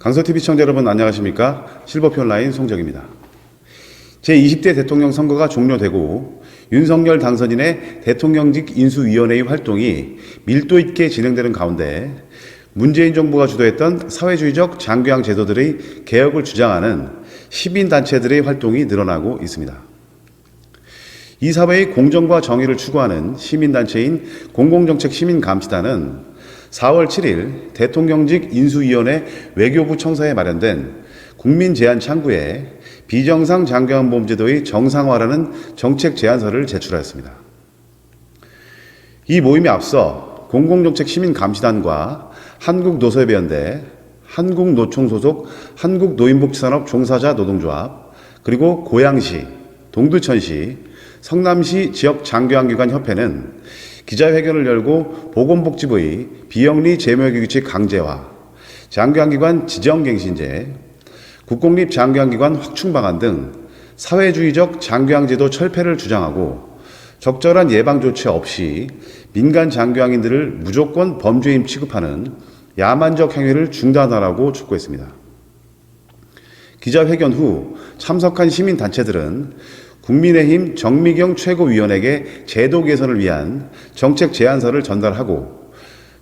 강서TV 시청자 여러분 안녕하십니까? 실버표 온라인 송정입니다. 제20대 대통령 선거가 종료되고 윤석열 당선인의 대통령직 인수위원회의 활동이 밀도 있게 진행되는 가운데 문재인 정부가 주도했던 사회주의적 장교양 제도들의 개혁을 주장하는 시민단체들의 활동이 늘어나고 있습니다. 이 사회의 공정과 정의를 추구하는 시민단체인 공공정책시민감시단은 4월 7일 대통령직 인수위원회 외교부 청사에 마련된 국민제안 창구에 비정상 장교양보험제도의 정상화라는 정책 제안서를 제출하였습니다. 이 모임에 앞서 공공정책시민감시단과 한국노사협의원대, 한국노총 소속 한국노인복지산업 종사자 노동조합, 그리고 고양시, 동두천시, 성남시 지역 장교양기관협회는 기자회견을 열고 보건복지부의 비영리 재무회계 규칙 강제화, 장교양기관 지정갱신제, 국공립 장교양기관 확충 방안 등 사회주의적 장교양제도 철폐를 주장하고 적절한 예방 조치 없이 민간 장교양인들을 무조건 범죄인 취급하는 야만적 행위를 중단하라고 촉구했습니다. 기자회견 후 참석한 시민단체들은 국민의힘 정미경 최고위원에게 제도 개선을 위한 정책 제안서를 전달하고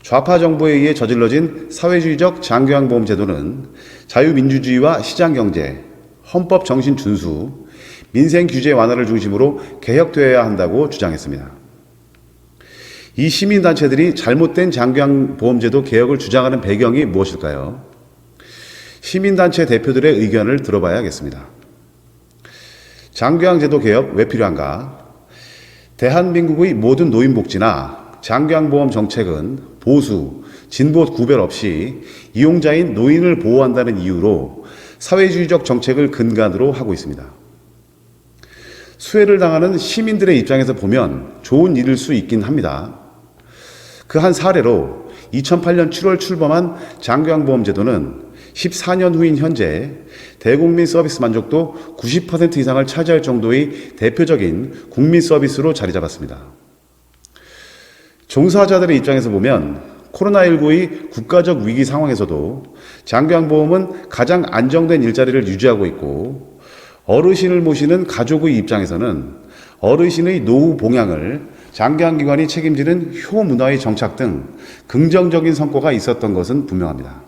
좌파 정부에 의해 저질러진 사회주의적 장교양보험 제도는 자유민주주의와 시장경제, 헌법 정신 준수, 민생 규제 완화를 중심으로 개혁되어야 한다고 주장했습니다. 이 시민단체들이 잘못된 장교양보험제도 개혁을 주장하는 배경이 무엇일까요? 시민단체 대표들의 의견을 들어봐야겠습니다. 장교양제도 개혁 왜 필요한가? 대한민국의 모든 노인복지나 장교양보험 정책은 보수, 진보 구별 없이 이용자인 노인을 보호한다는 이유로 사회주의적 정책을 근간으로 하고 있습니다. 수혜를 당하는 시민들의 입장에서 보면 좋은 일일 수 있긴 합니다. 그 한 사례로 2008년 7월 출범한 장교양보험제도는 14년 후인 현재 대국민 서비스 만족도 90% 이상을 차지할 정도의 대표적인 국민 서비스로 자리 잡았습니다. 종사자들의 입장에서 보면 코로나19의 국가적 위기 상황에서도 장교양보험은 가장 안정된 일자리를 유지하고 있고, 어르신을 모시는 가족의 입장에서는 어르신의 노후 봉양을 장교양기관이 책임지는 효문화의 정착 등 긍정적인 성과가 있었던 것은 분명합니다.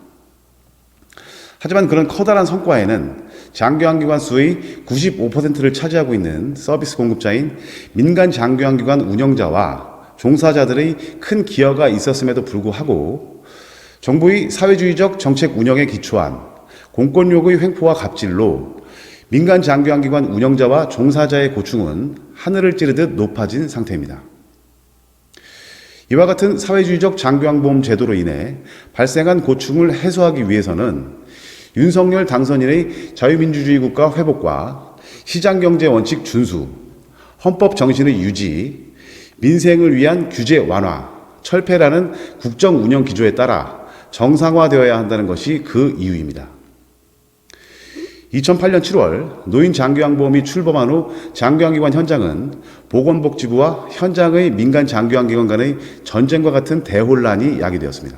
하지만 그런 커다란 성과에는 장교양기관 수의 95%를 차지하고 있는 서비스 공급자인 민간 장교양기관 운영자와 종사자들의 큰 기여가 있었음에도 불구하고 정부의 사회주의적 정책 운영에 기초한 공권력의 횡포와 갑질로 민간 장교양기관 운영자와 종사자의 고충은 하늘을 찌르듯 높아진 상태입니다. 이와 같은 사회주의적 장교양보험 제도로 인해 발생한 고충을 해소하기 위해서는 윤석열 당선인의 자유민주주의 국가 회복과 시장경제 원칙 준수, 헌법 정신의 유지, 민생을 위한 규제 완화, 철폐라는 국정 운영 기조에 따라 정상화되어야 한다는 것이 그 이유입니다. 2008년 7월 노인 장교양보험이 출범한 후 장교양기관 현장은 보건복지부와 현장의 민간 장교양기관 간의 전쟁과 같은 대혼란이 야기되었습니다.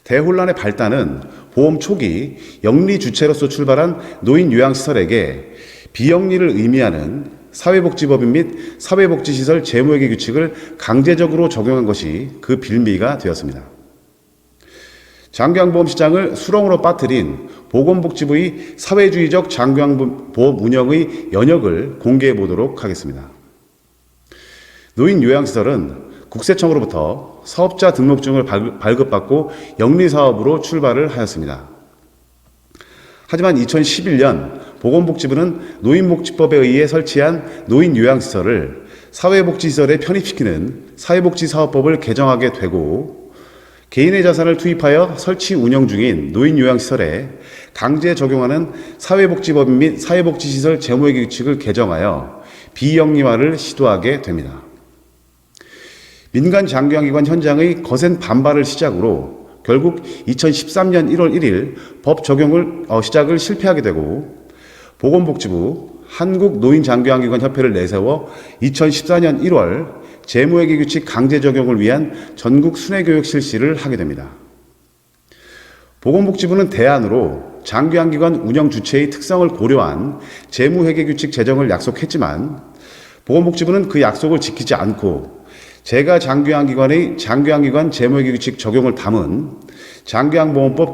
대혼란의 발단은 보험 초기 영리 주체로서 출발한 노인 요양시설에게 비영리를 의미하는 사회복지법인 및 사회복지시설 재무회계 규칙을 강제적으로 적용한 것이 그 빌미가 되었습니다. 장교양보험 시장을 수렁으로 빠뜨린 보건복지부의 사회주의적 장교양보험 운영의 연역을 공개해 보도록 하겠습니다. 노인 요양시설은 국세청으로부터 사업자 등록증을 발급받고 영리사업으로 출발을 하였습니다. 하지만 2011년 보건복지부는 노인복지법에 의해 설치한 노인요양시설을 사회복지시설에 편입시키는 사회복지사업법을 개정하게 되고, 개인의 자산을 투입하여 설치 운영 중인 노인요양시설에 강제 적용하는 사회복지법인 및 사회복지시설 재무회계 규칙을 개정하여 비영리화를 시도하게 됩니다. 민간 장교양기관 현장의 거센 반발을 시작으로 결국 2013년 1월 1일 법 시작을 실패하게 되고, 보건복지부 한국노인장교양기관협회를 내세워 2014년 1월 재무회계 규칙 강제 적용을 위한 전국 순회교육 실시를 하게 됩니다. 보건복지부는 대안으로 장기환기관 운영 주체의 특성을 고려한 재무회계규칙 제정을 약속했지만 보건복지부는 그 약속을 지키지 않고 제가 장기환기관의 장기환기관 재무회계규칙 적용을 담은 장기환보험법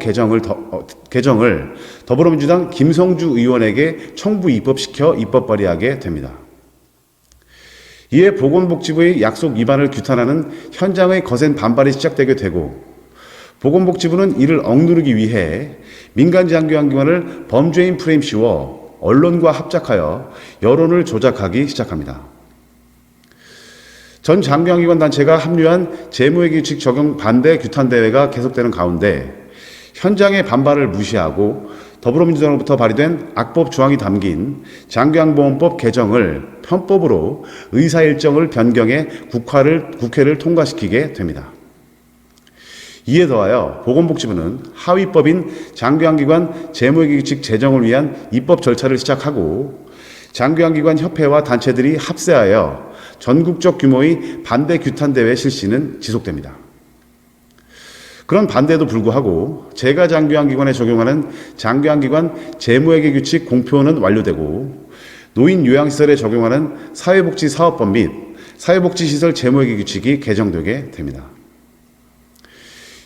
개정을 더불어민주당 김성주 의원에게 청부 입법시켜 입법 발의하게 됩니다. 이에 보건복지부의 약속 위반을 규탄하는 현장의 거센 반발이 시작되게 되고 보건복지부는 이를 억누르기 위해 민간 장기환기관을 범죄인 프레임 씌워 언론과 합작하여 여론을 조작하기 시작합니다. 전 장기환기관 단체가 합류한 재무회계규칙 적용 반대 규탄 대회가 계속되는 가운데 현장의 반발을 무시하고 더불어민주당으로부터 발의된 악법 조항이 담긴 장기환보험법 개정을 편법으로 의사일정을 변경해 국회를 통과시키게 됩니다. 이에 더하여 보건복지부는 하위법인 장기환기관 재무회계규칙 제정을 위한 입법 절차를 시작하고 장기환기관 협회와 단체들이 합세하여 전국적 규모의 반대 규탄 대회 실시는 지속됩니다. 그런 반대에도 불구하고 제가 장기환기관에 적용하는 장기환기관 재무회계규칙 공표는 완료되고 노인 요양시설에 적용하는 사회복지사업법 및 사회복지시설 재무회계규칙이 개정되게 됩니다.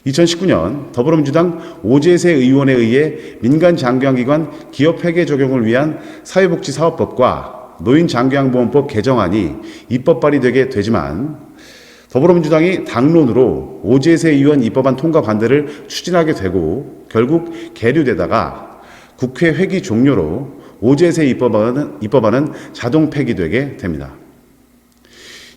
2019년 더불어민주당 오재세 의원에 의해 민간 장기환기관 기업회계 적용을 위한 사회복지사업법과 노인장기환보험법 개정안이 입법 발의되게 되지만 더불어민주당이 당론으로 오재세 의원 입법안 통과 반대를 추진하게 되고 결국 계류되다가 국회 회기 종료로 오재세 입법안은 자동 폐기되게 됩니다.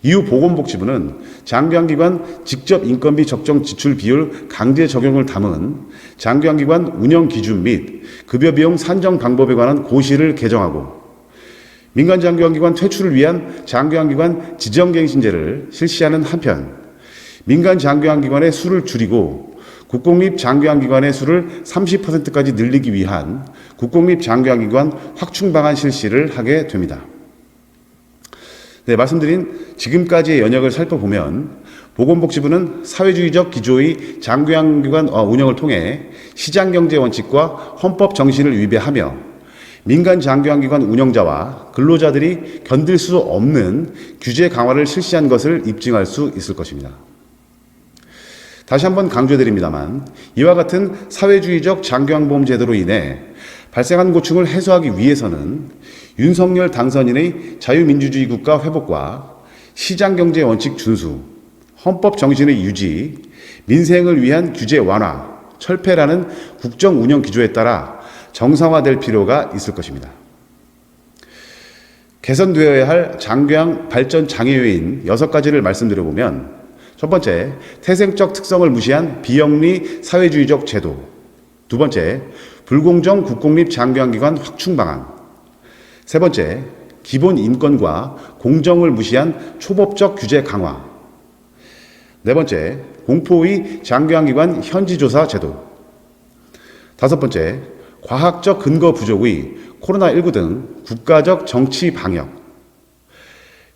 이후 보건복지부는 장기환기관 직접 인건비 적정 지출 비율 강제 적용을 담은 장기환기관 운영 기준 및 급여 비용 산정 방법에 관한 고시를 개정하고 민간 장기환기관 퇴출을 위한 장기환기관 지정갱신제를 실시하는 한편 민간 장기환기관의 수를 줄이고 국공립 장기환기관의 수를 30%까지 늘리기 위한 국공립 장기환기관 확충 방안 실시를 하게 됩니다. 네, 말씀드린 지금까지의 연역을 살펴보면 보건복지부는 사회주의적 기조의 장기환기관 운영을 통해 시장경제 원칙과 헌법 정신을 위배하며 민간 장기환기관 운영자와 근로자들이 견딜 수 없는 규제 강화를 실시한 것을 입증할 수 있을 것입니다. 다시 한번 강조드립니다만 이와 같은 사회주의적 장기환보험 제도로 인해 발생한 고충을 해소하기 위해서는 윤석열 당선인의 자유민주주의 국가 회복과 시장경제 원칙 준수, 헌법 정신의 유지, 민생을 위한 규제 완화, 철폐라는 국정 운영 기조에 따라 정상화될 필요가 있을 것입니다. 개선되어야 할 장기환 발전 장애 요인 6가지를 말씀드려보면 첫 번째, 태생적 특성을 무시한 비영리 사회주의적 제도. 두 번째, 불공정 국공립 장기환기관 확충 방안. 세 번째, 기본 인권과 공정을 무시한 초법적 규제 강화. 네 번째, 공포의 장기환기관 현지조사 제도. 다섯 번째, 과학적 근거 부족의 코로나19 등 국가적 정치 방역.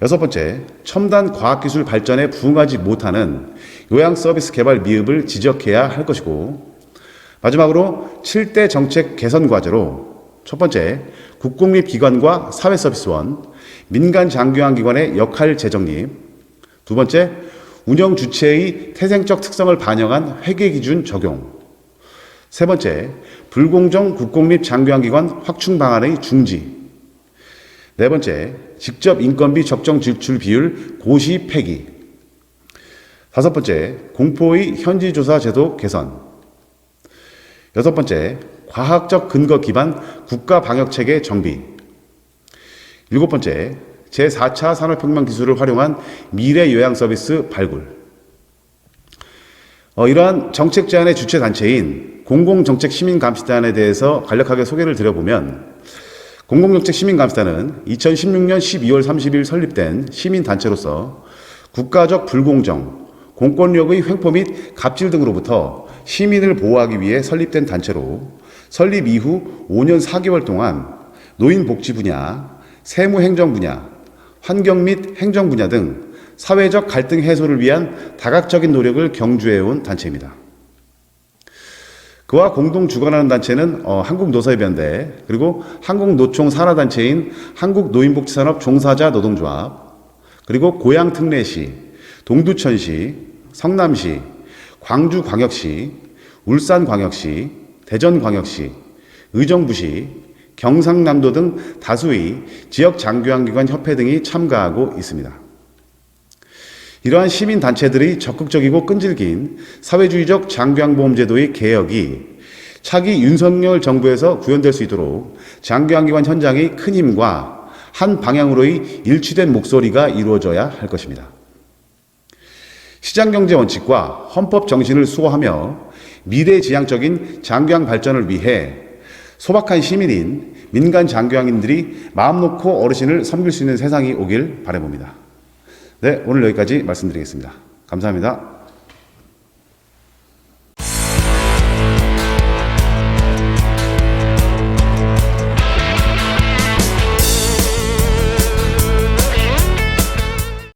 여섯 번째, 첨단 과학기술 발전에 부응하지 못하는 요양 서비스 개발 미흡을 지적해야 할 것이고, 마지막으로 7대 정책 개선 과제로 첫 번째, 국공립 기관과 사회서비스원, 민간 장기환기관의 역할 재정립. 두 번째, 운영 주체의 태생적 특성을 반영한 회계기준 적용. 세 번째, 불공정 국공립 장기환기관 확충 방안의 중지. 네 번째, 직접 인건비 적정 지출 비율 고시 폐기. 다섯 번째, 공포의 현지조사 제도 개선. 여섯 번째, 과학적 근거 기반 국가 방역체계 정비. 일곱 번째, 제4차 산업혁명 기술을 활용한 미래 요양 서비스 발굴. 이러한 정책 제안의 주체 단체인 공공정책시민감시단에 대해서 간략하게 소개를 드려보면, 공공정책시민감시단은 2016년 12월 30일 설립된 시민단체로서 국가적 불공정, 공권력의 횡포 및 갑질 등으로부터 시민을 보호하기 위해 설립된 단체로 설립 이후 5년 4개월 동안 노인복지 분야, 세무행정 분야, 환경 및 행정 분야 등 사회적 갈등 해소를 위한 다각적인 노력을 경주해온 단체입니다. 그와 공동 주관하는 단체는 한국노사협연대, 그리고 한국노총 산하단체인 한국노인복지산업 종사자 노동조합, 그리고 고양특례시, 동두천시, 성남시, 광주광역시, 울산광역시, 대전광역시, 의정부시, 경상남도 등 다수의 지역 장교환기관 협회 등이 참가하고 있습니다. 이러한 시민단체들의 적극적이고 끈질긴 사회주의적 장교환보험제도의 개혁이 차기 윤석열 정부에서 구현될 수 있도록 장교환기관 현장의 큰 힘과 한 방향으로의 일치된 목소리가 이루어져야 할 것입니다. 시장경제 원칙과 헌법 정신을 수호하며 미래지향적인 장교환 발전을 위해 소박한 시민인 민간 장교환인들이 마음 놓고 어르신을 섬길 수 있는 세상이 오길 바라봅니다. 네, 오늘 여기까지 말씀드리겠습니다. 감사합니다.